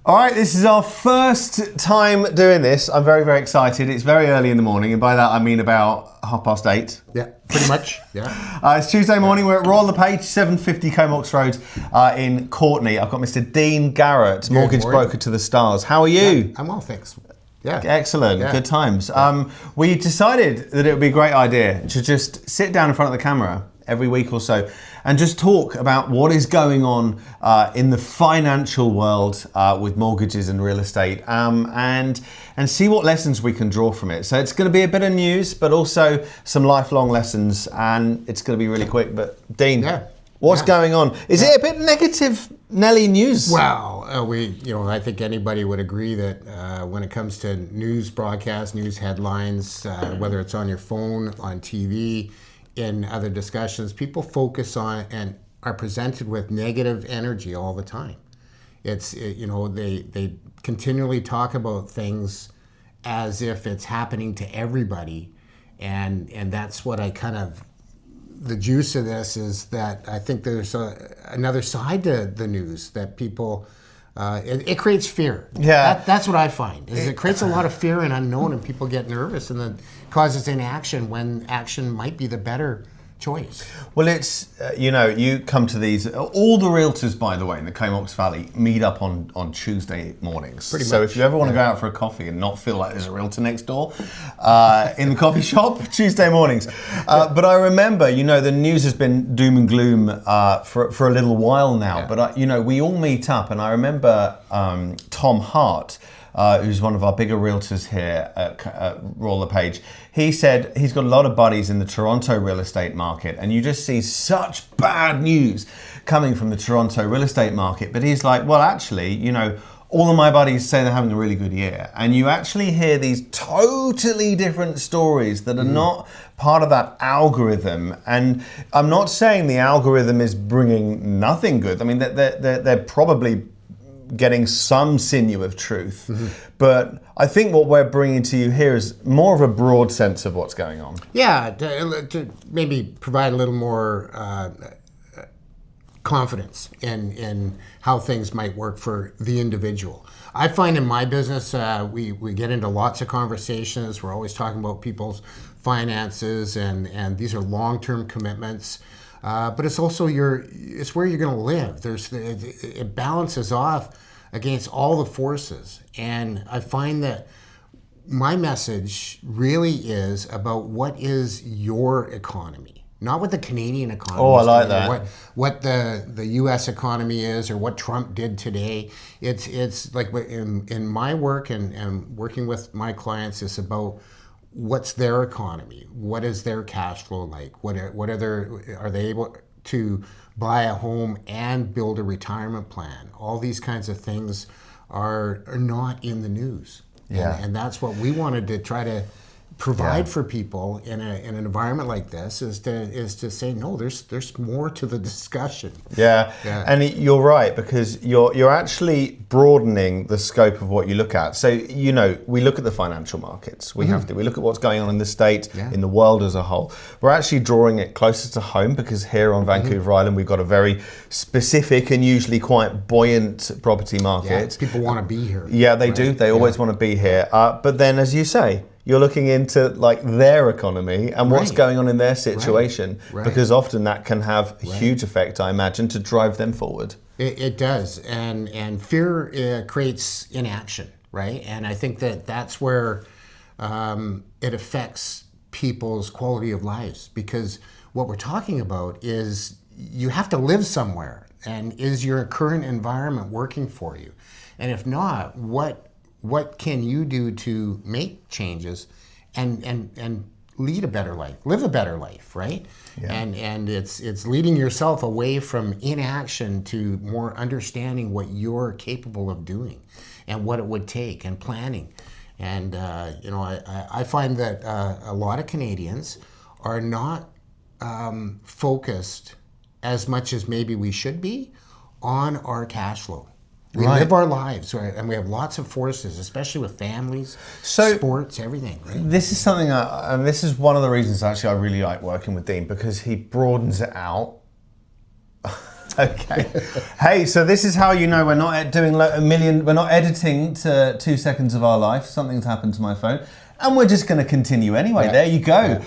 All right, this is our first time doing this. I'm very, very excited. It's very early in the morning, and by that I mean about 8:30. Yeah, pretty much. Yeah. It's Tuesday morning. We're at Royal LePage, 750 Comox Road in Courtenay. I've got Mr. Dean Garrett, mortgage broker to the stars. How are you? Yeah, I'm well, thanks. Yeah. Excellent. Yeah. Good times. We decided that it would be a great idea to just sit down in front of the camera every week or so and just talk about what is going on in the financial world with mortgages and real estate, and see what lessons we can draw from it. So it's going to be a bit of news, but also some lifelong lessons, and it's going to be really quick. But Dean, what's going on? Is it a bit negative, Nelly news? Well, I think anybody would agree that when it comes to news broadcasts, news headlines, whether it's on your phone, on TV, in other discussions, people focus on and are presented with negative energy all the time. They continually talk about things as if it's happening to everybody, and that's what I kind of, the juice of this is that I think there's another side to the news that people, it creates fear. Yeah. That's what I find, is it creates a lot of fear and unknown, and people get nervous, and then causes inaction when action might be the better choice. Well, it's, you come to these, all the realtors, by the way, in the Comox Valley meet up on Tuesday mornings. Pretty so much. If you ever want to go out for a coffee and not feel like there's a realtor next door in the coffee shop, Tuesday mornings. But I remember, the news has been doom and gloom for a little while now. Yeah. But, we all meet up, and I remember Tom Hart, who's one of our bigger realtors here at Royal LePage, he said he's got a lot of buddies in the Toronto real estate market, and you just see such bad news coming from the Toronto real estate market. But he's like, well, actually, all of my buddies say they're having a really good year. And you actually hear these totally different stories that are not part of that algorithm. And I'm not saying the algorithm is bringing nothing good. I mean, they're probably getting some sinew of truth. But I think what we're bringing to you here is more of a broad sense of what's going on. Yeah, to maybe provide a little more confidence in how things might work for the individual. I find in my business, we get into lots of conversations. We're always talking about people's finances, and these are long-term commitments. But it's also it's where you're going to live. It balances off against all the forces, and I find that my message really is about what is your economy, not what the Canadian economy. Oh, I like that. What the U.S. economy is, or what Trump did today. It's like in my work and working with my clients, it's about what's their economy? What is their cash flow like? Are they able to buy a home and build a retirement plan? All these kinds of things are not in the news. Yeah. And that's what we wanted to try to provide for people in an environment like this, is to say, no, there's more to the discussion. Yeah. And you're right, because you're actually broadening the scope of what you look at. So we look at the financial markets. We have to. We look at what's going on in the state, in the world as a whole. We're actually drawing it closer to home, because here on Vancouver Island we've got a very specific and usually quite buoyant property market. Yeah, people want to be here. Yeah, they do. They always want to be here. But then, as you say, you're looking into like their economy and what's going on in their situation, because often that can have a huge effect, I imagine, to drive them forward. It does, and fear creates inaction, right? And I think that's where it affects people's quality of lives, because what we're talking about is you have to live somewhere, and is your current environment working for you? And if not, what can you do to make changes and lead a better life, live a better life, right? Yeah. And it's leading yourself away from inaction to more understanding what you're capable of doing and what it would take, and planning. And I find that a lot of Canadians are not focused as much as maybe we should be on our cash flow. We live our lives, right? And we have lots of forces, especially with families, sports, everything. Right? This is something, and this is one of the reasons actually I really like working with Dean, because he broadens it out Okay. Hey, so this is how you know we're not doing we're not editing to 2 seconds of our life. Something's happened to my phone. And we're just going to continue anyway. Yeah. There you go.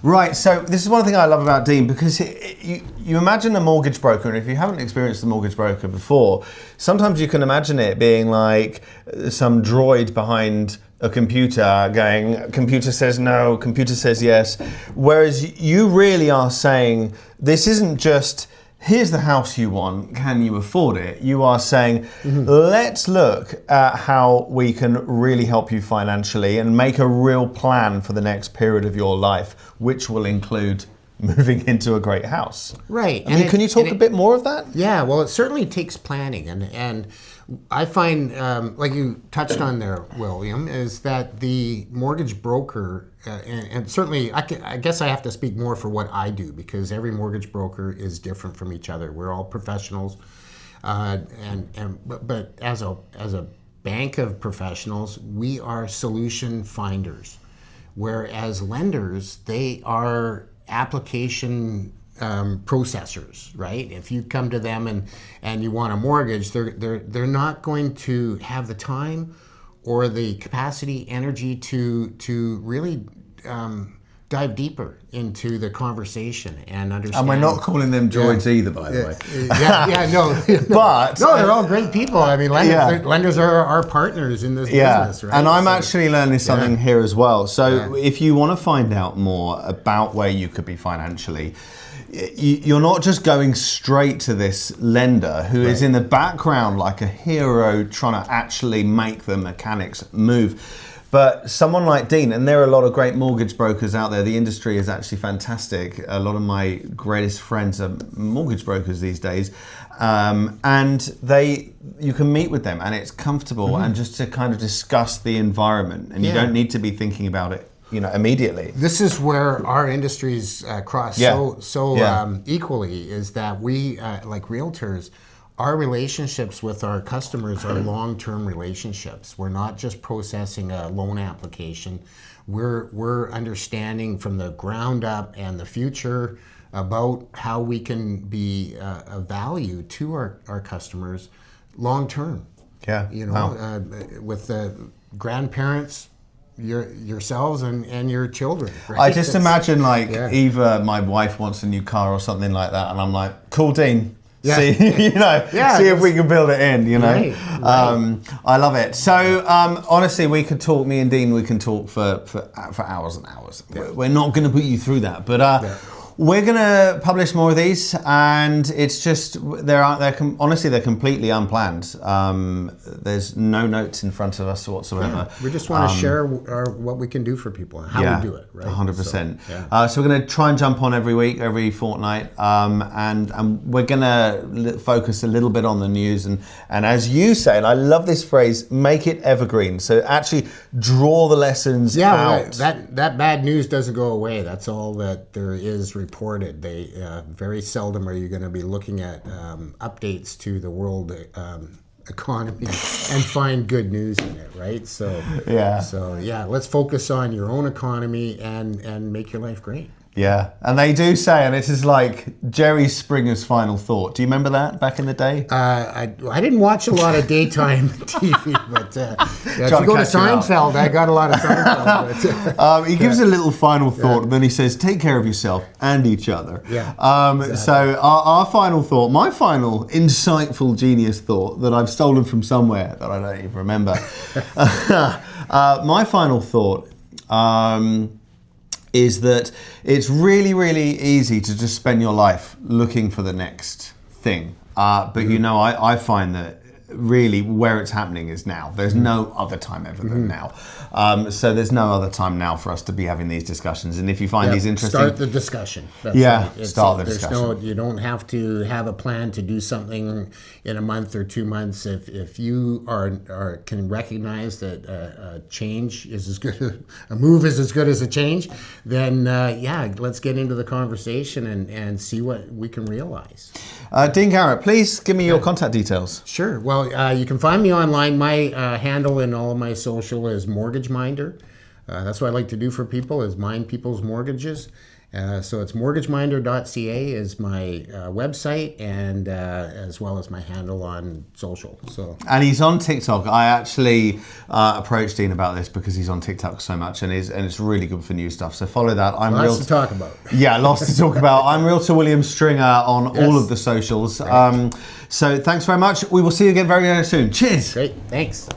Right, so this is one thing I love about Dean, because you imagine a mortgage broker, and if you haven't experienced a mortgage broker before, sometimes you can imagine it being like some droid behind a computer going, computer says no, computer says yes. Whereas you really are saying, this isn't just, here's the house you want, can you afford it? You are saying, let's look at how we can really help you financially and make a real plan for the next period of your life, which will include moving into a great house. Right. I mean, can you talk a bit more of that? Yeah, well, it certainly takes planning. And I find, like you touched on there, William, is that the mortgage broker, and certainly I guess I have to speak more for what I do, because every mortgage broker is different from each other. We're all professionals, but as a bank of professionals, we are solution finders, whereas lenders, they are application processors, right? If you come to them and you want a mortgage, they're not going to have the time or the capacity, energy to really dive deeper into the conversation and understand. And we're not calling them droids either, by the way. No. But no, they're all great people. I mean, lenders are our partners in this business, right? And I'm actually learning something here as well. So if you want to find out more about where you could be financially, you're not just going straight to this lender who is in the background like a hero trying to actually make the mechanics move. But someone like Dean, and there are a lot of great mortgage brokers out there. The industry is actually fantastic. A lot of my greatest friends are mortgage brokers these days. And you can meet with them and it's comfortable and just to kind of discuss the environment. And you don't need to be thinking about it, immediately. This is where our industries cross so equally, is that we, like realtors, our relationships with our customers are long-term relationships. We're not just processing a loan application. We're understanding from the ground up and the future about how we can be a value to our customers long-term. Yeah. With the grandparents, yourselves and your children. Right? I just imagine either my wife wants a new car or something like that, and I'm like, cool, Dean. See, see if we can build it in, Right. I love it. So honestly, we could talk, me and Dean, we can talk for hours and hours. Yeah. We're not going to put you through that, but we're going to publish more of these, and it's just, honestly, they're completely unplanned. There's no notes in front of us whatsoever. We just want to share what we can do for people and how we do it, right? 100%. So we're going to try and jump on every week, every fortnight, and we're going to focus a little bit on the news, and as you say, and I love this phrase, make it evergreen. So actually draw the lessons out. That bad news doesn't go away. That's all that there is reported. They very seldom are you going to be looking at updates to the world economy and find good news in it, right? So let's focus on your own economy and make your life great. Yeah, and they do say, and this is like Jerry Springer's final thought. Do you remember that back in the day? I didn't watch a lot of daytime TV, but if you go to Seinfeld, I got a lot of Seinfeld. He gives a little final thought, and then he says, take care of yourself and each other. Yeah. Exactly. So our final thought, my final insightful genius thought that I've stolen from somewhere that I don't even remember. My final thought is that it's really, really easy to just spend your life looking for the next thing. But I find that really where it's happening is now. There's no other time ever than now. So there's no other time now for us to be having these discussions. And if you find these interesting... Start the discussion. Start the discussion. You don't have to have a plan to do something in a month or 2 months. If you can recognize that a change is as good, a move is as good as a change, then let's get into the conversation and see what we can realize. Dean Garrett, please give me your contact details. Sure. Well, you can find me online. My handle in all of my social is Mortgage Minder. That's what I like to do for people, is mind people's mortgages. So it's mortgageminder.ca is my website, and as well as my handle on social. So and he's on TikTok. I actually approached Dean about this because he's on TikTok so much, and it's really good for new stuff. So follow that. Lots to talk about. Yeah, lots to talk about. I'm Realtor William Stringer on all of the socials. Right. So thanks very much. We will see you again very, very soon. Cheers. Great. Thanks.